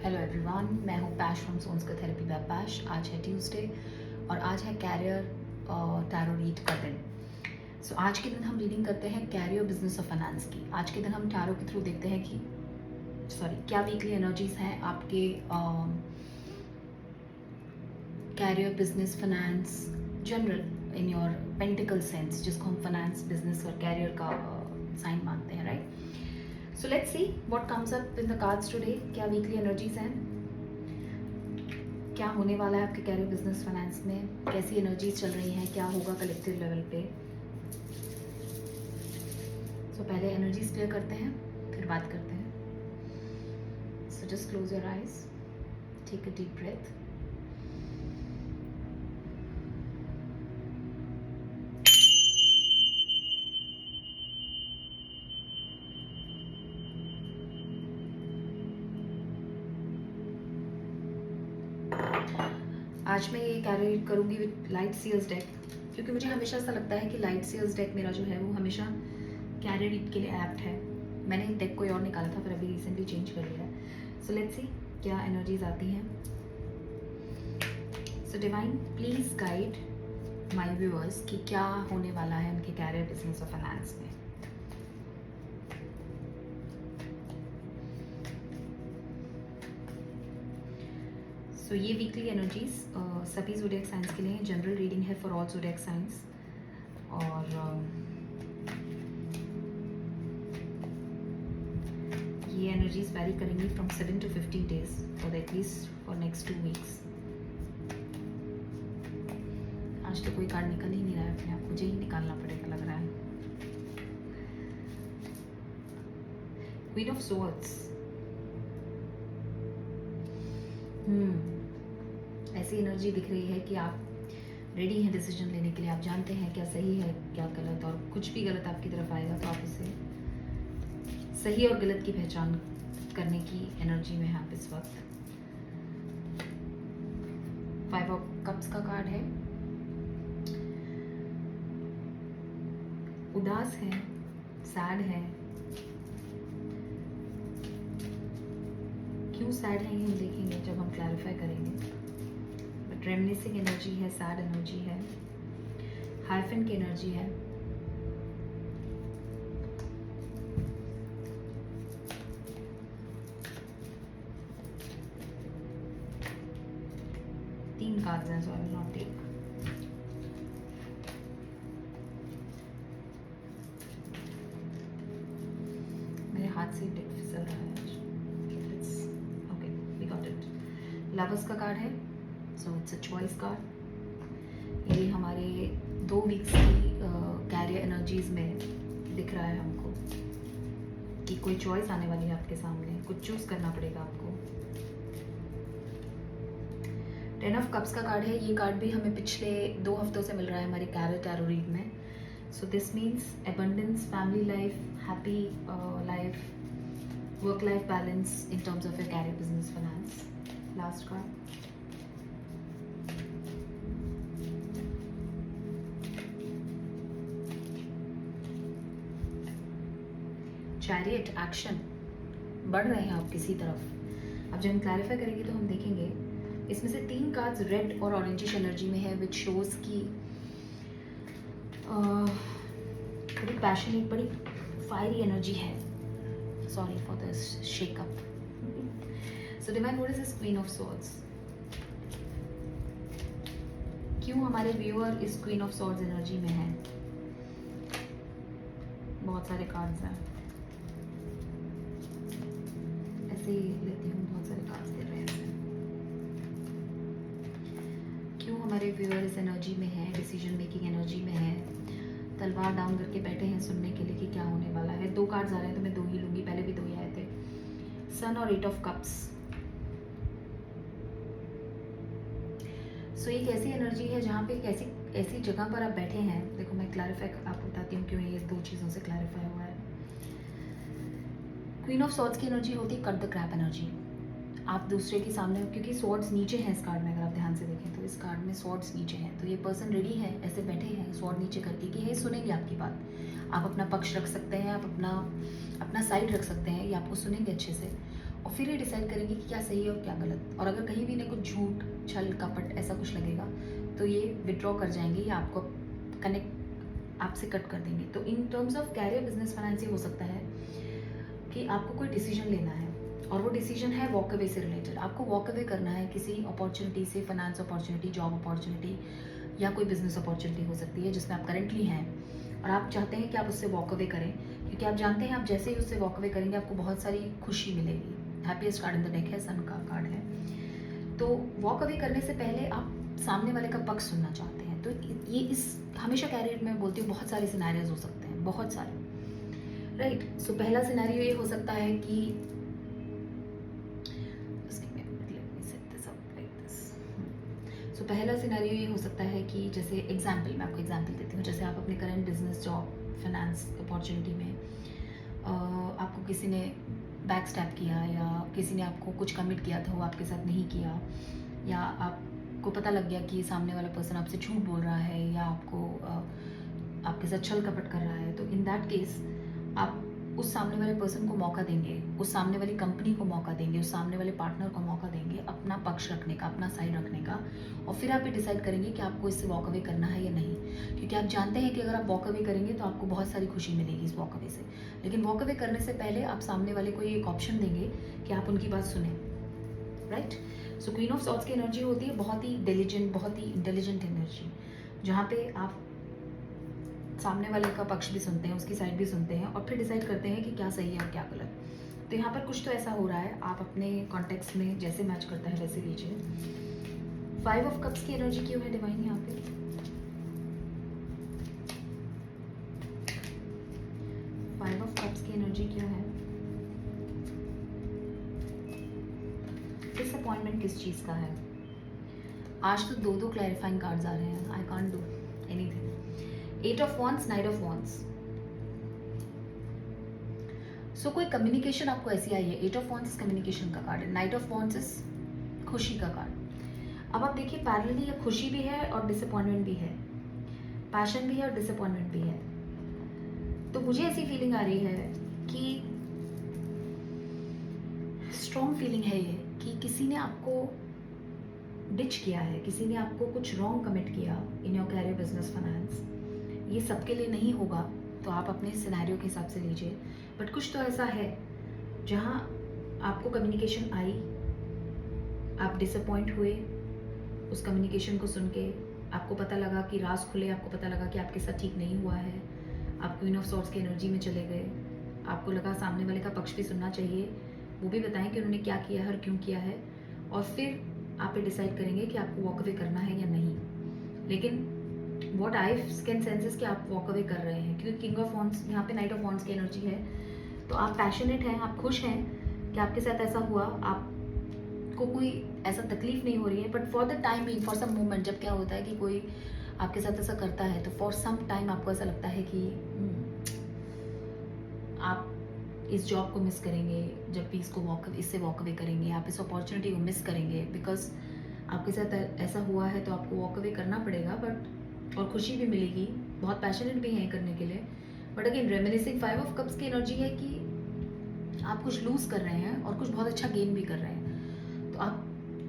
Hello everyone, मैं हूँ पैश फ्रॉम सोन्स का थेरेपी बाय पैश। आज है ट्यूसडे और आज है कैरियर टैरो रीड का दिन। सो आज के दिन हम रीडिंग करते हैं कैरियर बिजनेस और फाइनेंस की। आज के दिन हम टैरो के थ्रू देखते हैं कि क्या वीकली एनर्जीज हैं आपके career, business, finance, general in your pentacle sense, जिसको हम फाइनेंस, बिजनेस और कैरियर का साइन मानते हैं, right? So let's see what comes up in the cards today. क्या वीकली एनर्जीज हैं, क्या होने वाला है आपके कैरियर, बिजनेस, फाइनेंस में, कैसी एनर्जीज चल रही हैं, क्या होगा कलेक्टिव लेवल पे। सो पहले एनर्जीज क्लियर करते हैं, फिर बात करते हैं। So just close your eyes, take a deep breath. आज मैं ये कैरी करूँगी विद लाइट सीयर्स डेक, क्योंकि मुझे हमेशा ऐसा लगता है कि लाइट सीयर्स डेक मेरा जो है वो हमेशा कैरी रीड के लिए एप्ट है। मैंने डेक कोई और निकाला था, पर अभी रिसेंटली चेंज कर लिया है। सो लेट्स सी क्या एनर्जीज आती हैं। So divine please guide my viewers कि क्या होने वाला है उनके कैरियर, बिजनेस और फाइनेंस में। सो ये वीकली एनर्जीज सभी ज़ोडिएक साइंस के लिए जनरल रीडिंग है फॉर ऑल ज़ोडिएक साइंस। और ये एनर्जीज वेरी करेंगी from 7 to 15 days for at least for next 2 weeks। आज तो कोई कार्ड निकल ही नहीं रहा है अपने आप, मुझे ही निकालना पड़ेगा लग रहा है। Queen of swords. ऐसी एनर्जी दिख रही है कि आप रेडी हैं डिसीजन लेने के लिए। आप जानते हैं क्या सही है क्या गलत, और कुछ भी गलत आपकी तरफ आएगा तो आप उसे सही और गलत की पहचान करने की एनर्जी में हैं आप इस वक्त। 5 ऑफ कप्स का कार्ड है। उदास है, सैड है। क्यों सैड है ये हम देखेंगे जब हम क्लैरिफाई करेंगे। बट रेमिनिसिंग एनर्जी है, सैड एनर्जी है, हाइफन की एनर्जी है। तीन कार्ड्स हैं, so I will not take. मेरे हाथ से डेक फिसल रहा है। Okay, we got it. Lovers का कार्ड है, so it's a choice card. ये हमारे 2 weeks की कैरियर एनर्जीज में दिख रहा है हमको कि कोई चॉइस आने वाली है आपके सामने, कुछ चूज करना पड़ेगा आपको। 10 ऑफ कप्स का कार्ड है। ये कार्ड भी हमें पिछले 2 हफ्तों से मिल रहा है हमारे कैरियर टैरो रीड में। So this means abundance, family life, happy life, work life balance in terms of your career, business, finance. Last card, chariot, action, बढ़ रहे हैं आप किसी तरफ। अब जब हम क्लैरिफाई करेंगे तो हम देखेंगे इसमें से 3 कार्ड्स रेड और ऑरेंजिश एनर्जी में है, विच शोज की बड़ी पैशनेट, बड़ी फायरी एनर्जी है। Sorry for this shake up. So divine, what is this queen of swords? क्यों हमारे व्यूअर इस क्वीन ऑफ सॉर्ड्स एनर्जी में है? बहुत सारे कार्ड्स हैं, ऐसे ही लेती हूँ, बहुत सारे कार्ड्स दे रहे हैं ऐसे। क्यों हमारे व्यूअर इस एनर्जी में है, डिसीजन मेकिंग एनर्जी में है, तलवार डाउन करके बैठे हैं सुनने के लिए कि क्या होने वाला है। 2 कार्ड्स आ रहे हैं तो मैं 2 ही लूंगी, पहले भी 2 ही आए थे। सन और 8 ऑफ कप्स। सो एक ऐसी एनर्जी है जहाँ पे एक ऐसी जगह पर आप बैठे हैं। देखो, मैं क्लैरिफाई आपको बताती हूँ क्यों ये 2 चीज़ों से क्लैरिफाई हुआ है। क्वीन ऑफ सॉर्ड्स की एनर्जी होती है कट द क्रैप एनर्जी। आप दूसरे के सामने, क्योंकि स्वॉर्ड्स नीचे हैं इस कार्ड में, अगर आप ध्यान से देखें तो इस कार्ड में स्वॉर्ड्स नीचे हैं, तो ये पर्सन रेडी है, ऐसे बैठे हैं स्वॉर्ड नीचे करके कि ये सुनेंगे आपकी बात। आप अपना पक्ष रख सकते हैं, आप अपना साइड रख सकते हैं, ये आपको सुनेंगे अच्छे से। और फिर ये डिसाइड करेंगे कि क्या सही है और क्या गलत। और अगर कहीं भी इन्हें कुछ झूठ, छल, कपट ऐसा कुछ लगेगा तो ये विड्रॉ कर जाएंगे या आपको कनेक्ट आपसे कट कर देंगे। तो in terms of career, business, finance ये हो सकता है कि आपको कोई डिसीजन लेना है और वो डिसीजन है वॉक अवे से रिलेटेड। आपको वॉक अवे करना है किसी अपॉर्चुनिटी से, फाइनेंस अपॉर्चुनिटी, जॉब अपॉर्चुनिटी या कोई बिजनेस अपॉर्चुनिटी हो सकती है जिसमें आप करेंटली हैं और आप चाहते हैं कि आप उससे वॉक अवे करें, क्योंकि आप जानते हैं आप जैसे ही उससे वॉक अवे करेंगे आपको बहुत सारी खुशी मिलेगी। Happiest card in the deck है, सन का कार्ड है। तो वॉक अवे करने से पहले आप सामने वाले का पक्ष सुनना चाहते हैं। तो ये इस हमेशा कैरियर में बोलती हूँ बहुत सारे सिनेरियोज हो सकते हैं, बहुत सारे, राइट। सो पहला सिनेरियो ये हो सकता है कि सो पहला सिनेरियो ये हो सकता है कि जैसे एग्जाम्पल, मैं आपको एग्जाम्पल देती हूँ, जैसे आप अपने current business, job, finance opportunity में आपको किसी ने बैक स्टैप किया या किसी ने आपको कुछ कमिट किया था वो आपके साथ नहीं किया, या आपको पता लग गया कि सामने वाला पर्सन आपसे झूठ बोल रहा है या आपको आपके साथ छल कपट कर रहा है। तो इन दैट केस आप उस सामने वाले पर्सन को मौका देंगे, उस सामने वाली कंपनी को मौका देंगे, उस सामने वाले पार्टनर को मौका देंगे अपना पक्ष रखने का, अपना साइड रखने का, और फिर आप ये डिसाइड करेंगे कि आपको इससे वॉक अवे करना है या नहीं। क्योंकि आप जानते हैं कि अगर आप वॉक अवे करेंगे तो आपको बहुत सारी खुशी मिलेगी इस वॉक अवे से। लेकिन वॉक अवे करने से पहले आप सामने वाले को ये एक ऑप्शन देंगे कि आप उनकी बात सुने, right. So queen of swords की एनर्जी होती है बहुत ही डिलीजेंट, बहुत ही इंटेलिजेंट एनर्जी, जहाँ पे आप सामने वाले का पक्ष भी सुनते हैं, उसकी साइड भी सुनते हैं और फिर डिसाइड करते हैं कि क्या सही है और क्या गलत। तो यहाँ पर कुछ तो ऐसा हो रहा है, आप अपने कॉन्टेक्स्ट में जैसे मैच करता है वैसे लीजिए। 5 ऑफ कप्स की एनर्जी क्यों है डिवाइन यहाँ पे? 5 ऑफ कप्स की एनर्जी क्यों है? डिसअपॉइंटमेंट किस चीज़ का है? आज तो दो क्लैरिफाइंग कार्ड्स आ रहे हैं। I can't do anything. 8 of wands, 9 of wands. So कोई कम्युनिकेशन आपको ऐसी आई है। 8 ऑफ वॉन्ड्स कम्युनिकेशन का कार्ड है, 9 ऑफ वॉन्ड्स इज खुशी का कार्ड। अब आप देखिए पैरेलली ये खुशी भी है और डिसअपॉइंटमेंट भी है, पैशन भी है और डिसअपॉइंटमेंट भी है। तो मुझे ऐसी फीलिंग आ रही है कि स्ट्रॉन्ग फीलिंग है ये कि किसी ने आपको डिच किया है, किसी ने आपको कुछ रॉन्ग कमिट किया in your career, business, finance. ये सबके लिए नहीं होगा तो आप अपने सिनेरियो के हिसाब से लीजिए, बट कुछ तो ऐसा है जहाँ आपको कम्युनिकेशन आई, आप डिसअपॉइंट हुए उस कम्युनिकेशन को सुन के, आपको पता लगा कि राज खुले, आपको पता लगा कि आपके साथ ठीक नहीं हुआ है, आप क्वीन ऑफ सॉर्ड्स की एनर्जी में चले गए, आपको लगा सामने वाले का पक्ष भी सुनना चाहिए, वो भी बताएं कि उन्होंने क्या किया है और क्यों किया है, और फिर आप ये डिसाइड करेंगे कि आपको वॉक अवे करना है या नहीं। लेकिन वॉट आई कैन सेंसेस कि आप वॉक अवे कर रहे हैं, क्योंकि किंग ऑफ वॉन्ड्स यहाँ पे, नाइट ऑफ वॉन्ड्स की एनर्जी है। तो आप पैशनेट हैं, आप खुश हैं कि आपके साथ ऐसा हुआ, आपको कोई ऐसा तकलीफ नहीं हो रही है, but for the time being, for some moment, जब क्या होता है कि कोई आपके साथ ऐसा करता है तो फॉर सम टाइम आपको ऐसा लगता है कि आप इस जॉब को मिस करेंगे, जब भी इससे वॉक अवे करेंगे, आप इस अपॉर्चुनिटी को मिस करेंगे, बिकॉज आपके साथ ऐसा हुआ है तो आपको वॉक अवे करना पड़ेगा, बट और खुशी भी मिलेगी, बहुत पैशनेट भी हैं करने के लिए। But again reminiscing 5 of cups की एनर्जी है कि आप कुछ लूज़ कर रहे हैं और कुछ बहुत अच्छा गेन भी कर रहे हैं। तो आप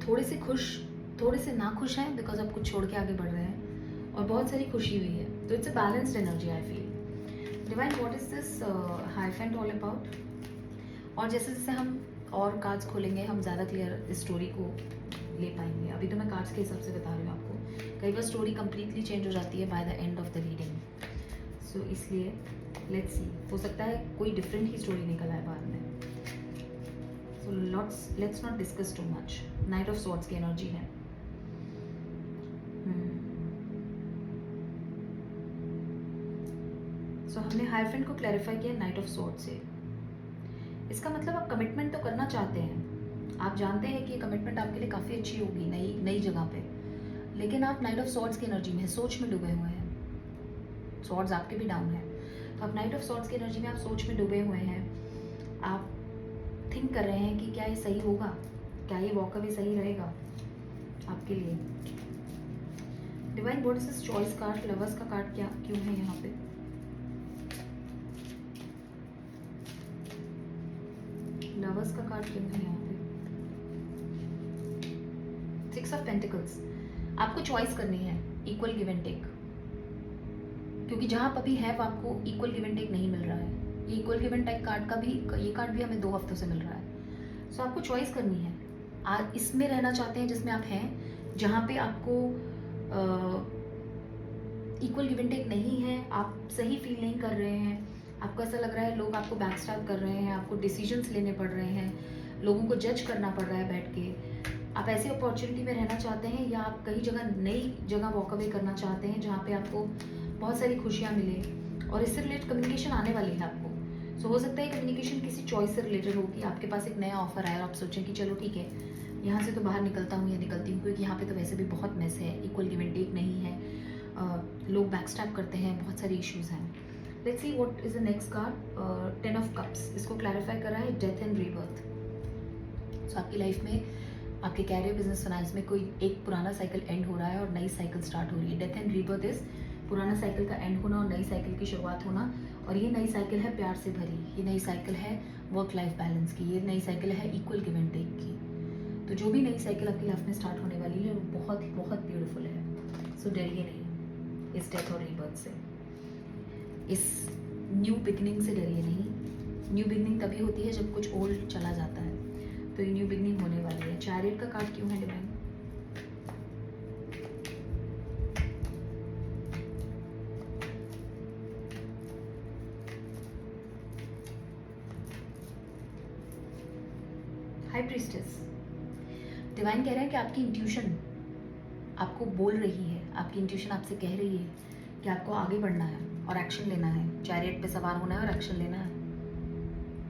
थोड़े से खुश, थोड़े से नाखुश हैं बिकॉज आप कुछ छोड़ के आगे बढ़ रहे हैं, और बहुत सारी खुशी भी है। तो it's a balanced energy I feel. Divine, what is this hierophant all about? और जैसे जैसे हम और कार्ड्स खोलेंगे हम ज़्यादा क्लियर इस स्टोरी को ले पाएंगे। अभी तो मैं कार्ड्स के हिसाब से बता रही हूँ आपको, कई बार स्टोरी कंप्लीटली चेंज हो जाती है by the end of the reading. So इसलिए लेट्स सी, हो सकता है कोई डिफरेंट ही स्टोरी निकल आए बाद में। So let's not discuss too much. Night of swords की एनर्जी है। सो हमने हाइफेंट को क्लैरिफाई किया नाइट ऑफ सॉर्ड्स से। इसका मतलब आप कमिटमेंट तो करना चाहते हैं, आप जानते हैं कि ये कमिटमेंट आपके लिए काफ़ी अच्छी होगी नई जगह पे, लेकिन आप नाइट ऑफ सॉर्ड्स की एनर्जी में, सोच में डूबे हुए हैं। सॉर्ड्स आपके भी डाउन है, तो आप नाइट ऑफ सॉर्ड्स की एनर्जी में, आप सोच में डूबे हुए हैं। आप थिंक कर रहे हैं कि क्या ये सही होगा, क्या ये वॉक अवे सही रहेगा आपके लिए। Divine, what is this choice card? Lovers का कार्ड क्या क्यों है यहाँ पे? लवर्स लवर्स का कार्ड क्यों है यहाँ पे? 6 ऑफ पेंटिकल्स। आपको चॉइस करनी है, इक्वल गिव एंड टेक, क्योंकि जहाँ अभी है वो आपको इक्वल गिव एंड टेक नहीं मिल रहा है। ये equal give and take card का भी, ये कार्ड भी हमें 2 हफ्तों से मिल रहा है। सो आपको चॉइस करनी है, आप इसमें रहना चाहते हैं जिसमें आप हैं, जहाँ पे आपको इक्वल गिव एंड टेक नहीं है, आप सही फील नहीं कर रहे हैं, आपको ऐसा लग रहा है लोग आपको बैकस्टैब कर रहे हैं, आपको डिसीजंस लेने पड़ रहे हैं, लोगों को जज करना पड़ रहा है बैठ के, आप ऐसी अपॉर्चुनिटी में रहना चाहते हैं, या आप कहीं जगह नई जगह वॉक अवे करना चाहते हैं जहाँ पे आपको बहुत सारी खुशियाँ मिले, और इससे रिलेटेड कम्युनिकेशन आने वाली है आपको। सो हो सकता है कम्युनिकेशन किसी चॉइस से रिलेटेड हो कि आपके पास एक नया ऑफर आया और आप सोचें कि चलो ठीक है, यहाँ से तो बाहर निकलता हूँ या निकलती हूँ, क्योंकि यहाँ पे तो वैसे भी बहुत मेस है, इक्वल गिव एंड टेक नहीं है, लोग बैकस्टैब करते हैं, बहुत सारे इश्यूज हैं। Let's see what is the next card. 10 of cups, इसको क्लैरिफाई कर रहा है डेथ एंड रीबर्थ। सो आपकी लाइफ में, आपके कैरियर, बिजनेस, फाइनेंस में कोई एक पुराना साइकिल एंड हो रहा है और नई साइकिल स्टार्ट हो रही है। डेथ एंड रीबर्थ इज पुराना साइकिल का एंड होना और नई साइकिल की शुरुआत होना, और ये नई साइकिल है प्यार से भरी, ये नई साइकिल है वर्क लाइफ बैलेंस की, ये नई साइकिल है इक्वल गिव एंड टेक की। तो जो भी नई साइकिल आपकी लाइफ में स्टार्ट होने वाली है वो बहुत ही बहुत ब्यूटीफुल है। सो डरिए नहीं इस डेथ और रीबर्थ से, इस न्यू बिगनिंग से डरिए नहीं। न्यू बिगनिंग तभी होती है जब कुछ ओल्ड चला जाता है, तो ये न्यू बिगनिंग होने वाली है। चैरियट का कार्ड क्यों है डिवाइन? High priestess. डिवाइन कह रहे हैं कि आपकी इंट्यूशन आपको बोल रही है, आपकी इंट्यूशन आपसे कह रही है कि आपको आगे बढ़ना है और एक्शन लेना है, चैरियट पे सवार होना है और एक्शन लेना है,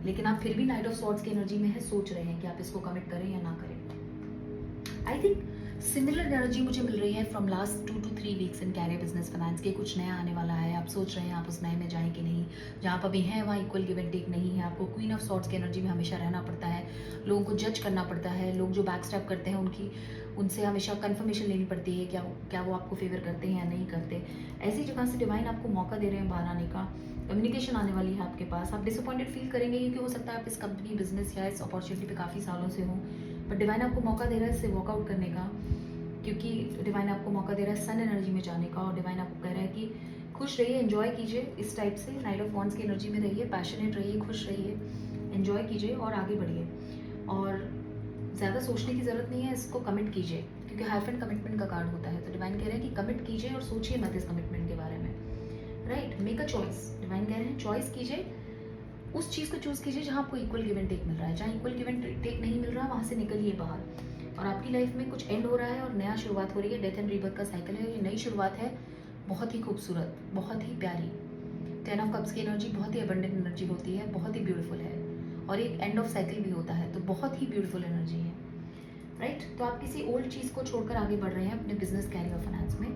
लेकिन आप फिर भी नाइट ऑफ सॉर्ड्स की एनर्जी में है, सोच रहे हैं कि आप इसको कमिट करें या ना करें। आई थिंक सिमिलर एनर्जी मुझे मिल रही है from last 2 to 3 weeks in career, business, finance के। कुछ नया आने वाला है, आप सोच रहे हैं आप उस नए में जाएं कि नहीं, जहाँ आप अभी हैं वहाँ इक्वल गिव एंड टेक नहीं है, आपको क्वीन ऑफ सॉर्ड्स की एनर्जी में हमेशा रहना पड़ता है, लोगों को जज करना पड़ता है, लोग जो बैक स्टेप करते हैं उनसे हमेशा कंफर्मेशन लेनी पड़ती है क्या वो आपको फेवर करते हैं या नहीं करते। ऐसी जगह से डिवाइन आपको मौका दे रहे हैं बाहर आने का, कम्युनिकेशन आने वाली है आपके पास। आप डिसअपॉइंटेड फील करेंगे क्योंकि हो सकता है आप इस कंपनी, बिजनेस या इस अपॉर्चुनिटी पे काफ़ी सालों से हो, बट डिवाइन आपको मौका दे रहा है इससे वॉकआउट करने का, क्योंकि डिवाइन आपको मौका दे रहा है सन एनर्जी में जाने का, और डिवाइन आपको कह रहा है कि खुश रहिए, एंजॉय कीजिए इस टाइप से, नाइट ऑफ वॉन्ड्स की एनर्जी में रहिए, पैशनेट रहिए, खुश रहिए, एंजॉय कीजिए और आगे बढ़िए, और ज़्यादा सोचने की ज़रूरत नहीं है, इसको कमिट कीजिए, क्योंकि हाइफेंट कमिटमेंट का कार्ड होता है। तो डिवाइन कह रहे हैं कि कमिट कीजिए और सोचिए मत इस कमिटमेंट के बारे में, right. Make a choice, divine कह रहे हैं चॉइस कीजिए, उस चीज़ को चूज़ कीजिए जहाँ आपको इक्वल गिव एंड टेक मिल रहा है। जहाँ इक्वल गिव एंड टेक नहीं मिल रहा वहाँ से निकलिए बाहर, और आपकी लाइफ में कुछ एंड हो रहा है और नया शुरुआत हो रही है। डेथ एंड रीबर्थ का साइकिल है, ये नई शुरुआत है, बहुत ही खूबसूरत, बहुत ही प्यारी। 10 ऑफ कप्स की एनर्जी बहुत ही अबंडेंट एनर्जी होती है, बहुत ही ब्यूटीफुल है, और एक एंड ऑफ साइकिल भी होता है, तो बहुत ही ब्यूटीफुल एनर्जी है, राइट। तो आप किसी ओल्ड चीज़ को छोड़कर आगे बढ़ रहे हैं अपने बिजनेस, कैरियर और फाइनेंस में,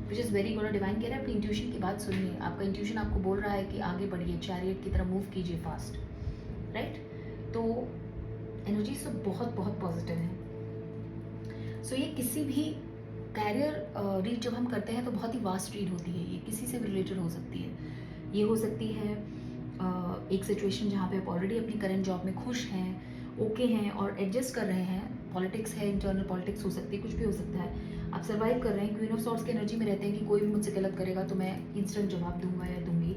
which is very good. Divine कह रहे हैं अपनी इंट्यूशन की बात सुनिए, आपका इंट्यूशन आपको बोल रहा है कि आगे बढ़िए, चैरियट की तरह मूव कीजिए फास्ट, राइट। तो एनर्जी तो बहुत बहुत पॉजिटिव है। सो ये किसी भी कैरियर रीड जब हम करते हैं तो बहुत ही वास्ट रीड होती है, ये किसी से भी रिलेटेड हो सकती है। ये हो सकती है एक सिचुएशन जहाँ पे आप ऑलरेडी अपनी करंट जॉब में खुश हैं, ओके हैं और एडजस्ट कर रहे हैं, पॉलिटिक्स है, इंटरनल पॉलिटिक्स हो सकती है, कुछ भी हो सकता है, आप सर्वाइव कर रहे हैं, क्वीन ऑफ सॉर्ड्स की एनर्जी में रहते हैं कि कोई भी मुझसे गलत करेगा तो मैं इंस्टेंट जवाब दूंगा या दूंगी,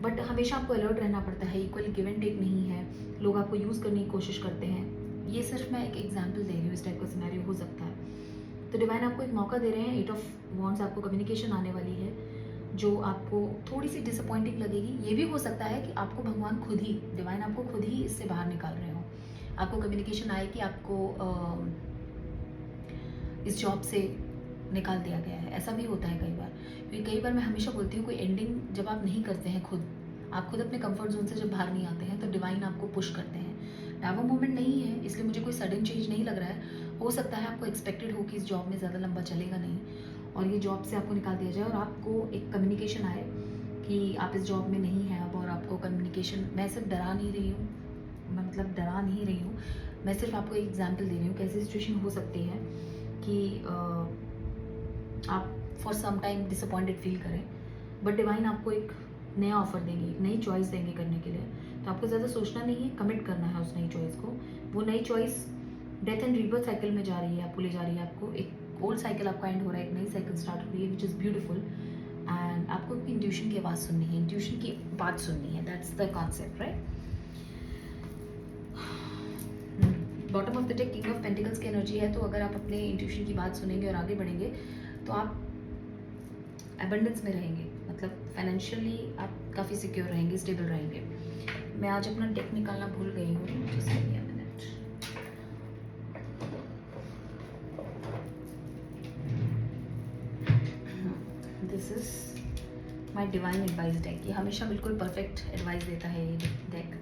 बट हमेशा आपको अलर्ट रहना पड़ता है, इक्वल गिव एंड टेक नहीं है, लोग आपको यूज़ करने की कोशिश करते हैं। ये सिर्फ मैं एक एग्जाम्पल दे रही हूँ, इस टाइप का सिनेरियो हो सकता है। तो डिवाइन आपको एक मौका दे रहे हैं, 8 ऑफ वॉन्ड्स, आपको कम्युनिकेशन आने वाली है जो आपको थोड़ी सी डिसअपॉइंटिंग लगेगी। ये भी हो सकता है कि आपको भगवान खुद ही, डिवाइन आपको खुद ही इससे बाहर निकाल रहे हो, आपको कम्युनिकेशन आए कि आपको इस जॉब से निकाल दिया गया है। ऐसा भी होता है कई बार, क्योंकि कई बार मैं हमेशा बोलती हूँ कोई एंडिंग जब आप नहीं करते हैं खुद, आप खुद अपने कंफर्ट जोन से जब बाहर नहीं आते हैं तो डिवाइन आपको पुश करते हैं। डावा मोमेंट नहीं है, इसलिए मुझे कोई सडन चेंज नहीं लग रहा है। हो सकता है आपको एक्सपेक्टेड हो कि इस जॉब में ज़्यादा लंबा चलेगा नहीं और ये जॉब से आपको निकाल दिया जाए, और आपको एक कम्युनिकेशन आए कि आप इस जॉब में नहीं हैं अब, और आपको कम्युनिकेशन, मैं सिर्फ डरा नहीं रही हूँ, मतलब डरा नहीं रही हूँ, मैं सिर्फ आपको एक एग्जाम्पल दे रही हूँ कैसी सिचुएशन हो सकती है कि आप for some time disappointed feel करें, बट डिवाइन आपको एक नया ऑफर देंगे, एक नई चॉइस देंगे करने के लिए, तो आपको ज़्यादा सोचना नहीं है, कमिट करना है उस नई चॉइस को। वो नई choice death and rebirth cycle में जा रही है, आपको ले जा रही है, आपको एक ओल्ड साइकिल आपका एंड हो रहा है, एक नई साइकिल स्टार्ट हो रही है, विच इज़ ब्यूटीफुल। एंड आपको अपनी इंट्यूशन की आवाज़ सुननी है, इंट्यूशन की बात सुननी है, that's the concept, right. Bottom of the deck king of pentacles की एनर्जी है, तो अगर आप अपने इंट्यूशन की बात सुनेंगे और आगे बढ़ेंगे तो आप एबंडेंस में रहेंगे, मतलब फाइनेंशियली आप काफ़ी सिक्योर रहेंगे, स्टेबल रहेंगे। मैं आज अपना डेक निकालना भूल गई हूँ, just give me a minute. This is my divine advice deck. ये हमेशा बिल्कुल परफेक्ट एडवाइस देता है ये डेक।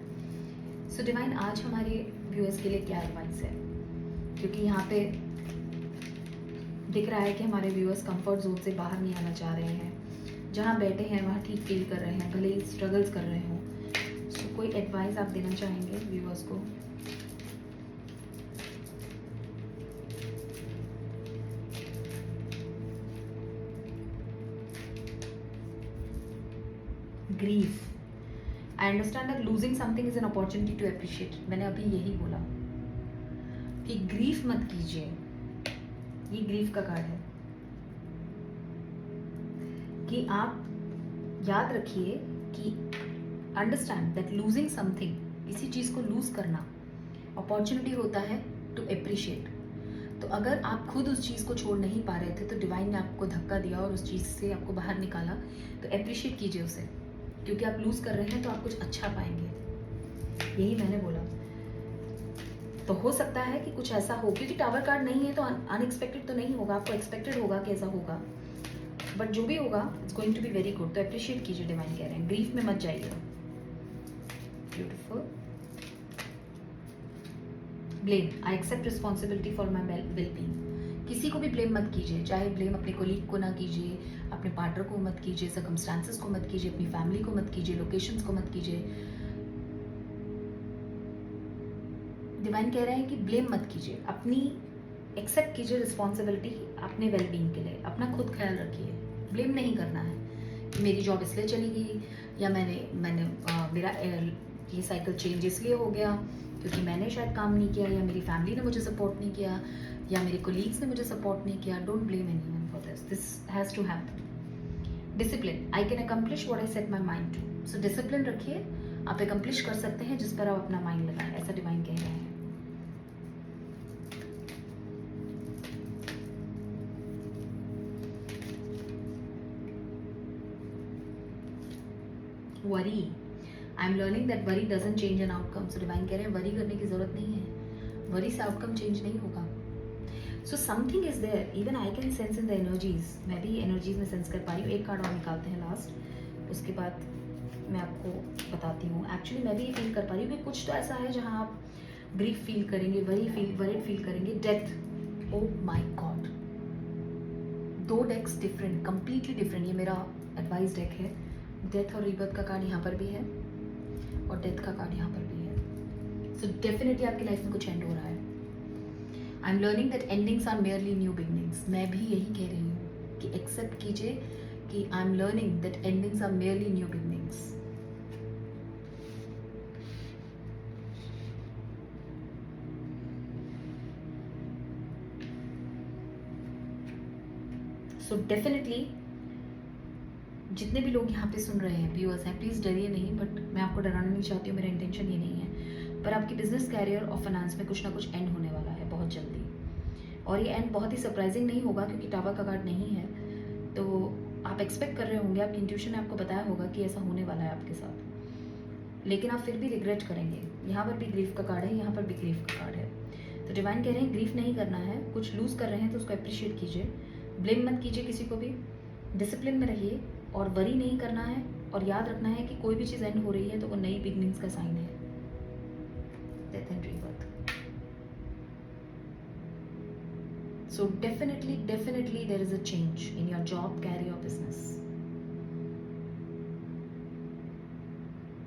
सो डिवाइन, आज हमारे व्यूअर्स के लिए क्या एडवाइस है, क्योंकि यहाँ पे दिख रहा है कि हमारे व्यूअर्स कंफर्ट जोन से बाहर नहीं आना चाह रहे हैं, जहाँ बैठे हैं वहाँ ठीक फील कर रहे हैं, भले ही स्ट्रगल्स कर रहे हों। सो कोई एडवाइस आप देना चाहेंगे व्यूअर्स को? Grief, I understand that losing something is an opportunity to appreciate. मैंने अभी यही बोला कि ग्रीफ मत कीजिए, ये ग्रीफ का कार्ड है कि आप याद रखिए कि अंडरस्टैंड दैट लूजिंग समथिंग, किसी चीज़ को लूज करना अपॉर्चुनिटी होता है टू अप्रिशिएट। तो अगर आप खुद उस चीज़ को छोड़ नहीं पा रहे थे तो डिवाइन ने आपको धक्का दिया और उस चीज़ से आपको बाहर निकाला, तो अप्रिशिएट कीजिए उसे, क्योंकि आप लूज कर रहे हैं तो आप कुछ अच्छा पाएंगे, यही मैंने बोला। तो हो सकता है कि कुछ ऐसा हो, क्योंकि टावर कार्ड नहीं है तो अनएक्सपेक्टेड तो नहीं होगा, आपको एक्सपेक्टेड होगा कि ऐसा होगा, बट जो भी होगा it's going to be very good. तो अप्रिशिएट कीजिए, डिवाइन कह रहे हैं, ग्रीफ में मत जाइए। Beautiful. Blame, I accept responsibility for my well being. किसी को भी ब्लेम मत कीजिए, चाहे ब्लेम अपने कोलीग को ना कीजिए, अपने पार्टनर को मत कीजिए, सर्कमस्टांसेस को मत कीजिए, अपनी फैमिली को मत कीजिए, लोकेशंस को मत कीजिए। डिवाइन कह रहे हैं कि ब्लेम मत कीजिए, अपनी एक्सेप्ट कीजिए रिस्पॉन्सिबिलिटी अपने वेल बीइंग के लिए, अपना खुद ख्याल रखिए। ब्लेम नहीं करना है कि मेरी जॉब इसलिए चली गई, या मेरा ये साइकिल चेंज इसलिए हो गया क्योंकि मैंने शायद काम नहीं किया, या मेरी फैमिली ने मुझे सपोर्ट नहीं किया, या मेरे कोलीग्स ने मुझे सपोर्ट नहीं किया। Don't blame anyone for this, this has to happen. Discipline, I can accomplish what I set my mind to. So discipline रखिए, आप अकम्प्लिश कर सकते हैं जिस पर आप अपना माइंड लगाएं, ऐसा डिवाइन कह रहे हैं। Worry, I am learning that worry doesn't change an outcome. So divine कह रहे हैं वरी करने की जरूरत नहीं है, वरी से आउटकम चेंज नहीं होगा। So something is there, even I can sense in the energies. मैं भी एनर्जीज में सेंस कर पा रही हूँ। एक कार्ड और निकालते हैं लास्ट, उसके बाद मैं आपको बताती हूँ। एक्चुअली मैं भी ये फील कर पा रही हूँ कि कुछ तो ऐसा है जहाँ आप ग्रीफ फील करेंगे, वरीड फील करेंगे, डेथ। ओ माई गॉड, दो डेक्स डिफरेंट, कंप्लीटली डिफरेंट। ये मेरा एडवाइस डेक है। डेथ और रीबर्थ का कार्ड यहाँ पर भी है और डेथ का कार्ड यहाँ पर भी है। सो डेफिनेटली आपकी लाइफ में कुछ एंड हो रहा है। I am learning that endings are merely new beginnings. मैं भी यही कह रही हूँ कि एक्सेप्ट कीजिए कि I am learning that endings are merely new beginnings. So definitely जितने भी लोग यहाँ पे सुन रहे हैं, व्यूअर्स हैं, प्लीज़ डरिए नहीं, बट मैं आपको डराना नहीं चाहती हूँ, मेरा इंटेंशन ये नहीं है। पर आपकी बिजनेस, कैरियर और फाइनेंस में कुछ ना कुछ एंड होने वाला है बहुत जल्दी, और ये एंड बहुत ही सरप्राइजिंग नहीं होगा क्योंकि टावर का कार्ड नहीं है। तो आप एक्सपेक्ट कर रहे होंगे, आपकी इंट्यूशन ने आपको बताया होगा कि ऐसा होने वाला है आपके साथ, लेकिन आप फिर भी रिग्रेट करेंगे। यहाँ पर भी ग्रीफ का कार्ड है, यहाँ पर भी ग्रीफ का कार्ड है। तो डिवाइन कह रहे हैं ग्रीफ नहीं करना है, कुछ लूज़ कर रहे हैं तो उसको अप्रिशिएट कीजिए, ब्लेम मत कीजिए किसी को भी, डिसिप्लिन में रहिए और वरी नहीं करना है। और याद रखना है कि कोई भी चीज़ एंड हो रही है तो वो नई बिगनिंग्स का साइन है। Death and rebirth. So definitely there is a change in your job, career, business.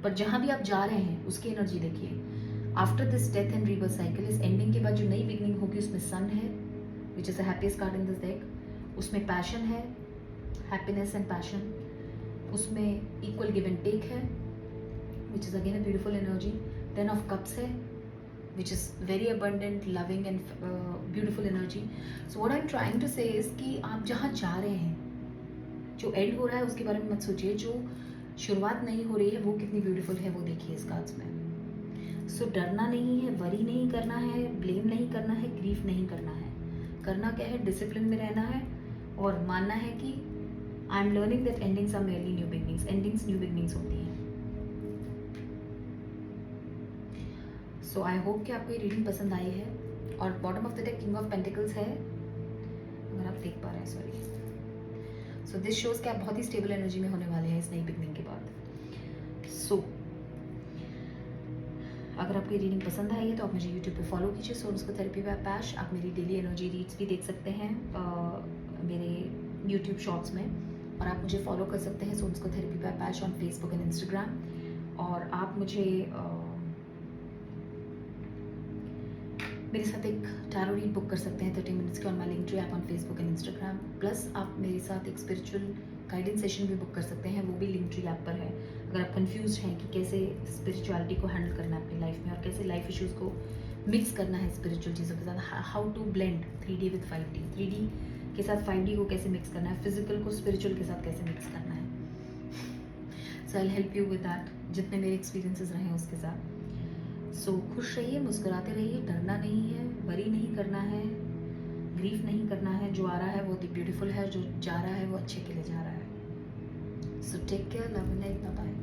पर जहां भी आप जा रहे हैं उसकी एनर्जी देखिए। After this death and rebirth cycle, इस एंडिंग के बाद जो नई बिगनिंग होगी उसमें सन है, which is the happiest card in this deck. उसमें पैशन है, हैप्पीनेस एंड पैशन। उसमें इक्वल गिव एंड टेक है, which is again a beautiful energy. 10 of cups है, which is very abundant, loving and beautiful energy. So what I'm trying to say is कि आप जहाँ जा रहे हैं, जो एंड हो रहा है उसके बारे में मत सोचिए, जो शुरुआत नहीं हो रही है वो कितनी ब्यूटीफुल है वो देखिए इस कार्ड्स में। सो डरना नहीं है, वरी नहीं करना है, ब्लेम नहीं करना है, ग्रीफ नहीं करना है। करना क्या है, डिसिप्लिन में रहना है और मानना है कि I am learning that endings are merely new beginnings. Endings new beginnings होती हैं। सो आई होप कि आपको ये रीडिंग पसंद आई है। और bottom of the deck king of pentacles है, अगर आप देख पा रहे हैं, सॉरी। सो दिस शोज कि आप बहुत ही स्टेबल एनर्जी में होने वाले हैं इस नई बिगनिंग के बाद। सो अगर आपको ये रीडिंग पसंद आई है तो आप मुझे यूट्यूब पे फॉलो कीजिए, सोर्स को थेरेपी बाय पैश। आप मेरी डेली एनर्जी रीड्स भी देख सकते हैं मेरे यूट्यूब शॉर्ट्स में, और आप मुझे फॉलो कर सकते हैं सोर्स को थेरेपी बाय पैश ऑन फेसबुक एंड इंस्टाग्राम। और आप मुझे मेरे साथ एक टैरो रीड बुक कर सकते हैं 30 मिनट्स की on my link tree app on Facebook and Instagram. Plus आप मेरे साथ एक स्पिरिचुअल गाइडेंस सेशन भी बुक कर सकते हैं, वो भी लिंक ट्री ऐप पर है। अगर आप कंफ्यूज हैं कि कैसे स्पिरिचुअलिटी को हैंडल करना है अपनी लाइफ में और कैसे लाइफ इश्यूज़ को मिक्स करना है स्पिरिचुअल चीज़ों के साथ, how to blend 3D with 5D, 3D के साथ 5D को कैसे मिक्स करना है, फिजिकल को स्पिरिचुअल के साथ कैसे मिक्स करना है। So I help you with that, जितने मेरे एक्सपीरियंसेस रहे हैं उसके साथ। सो खुश रहिए, मुस्कुराते रहिए, डरना नहीं है, वरी नहीं करना है, ग्रीफ नहीं करना है। जो आ रहा है वो ब्यूटीफुल है, जो जा रहा है वो अच्छे के लिए जा रहा है। So take care, love and light, bye bye.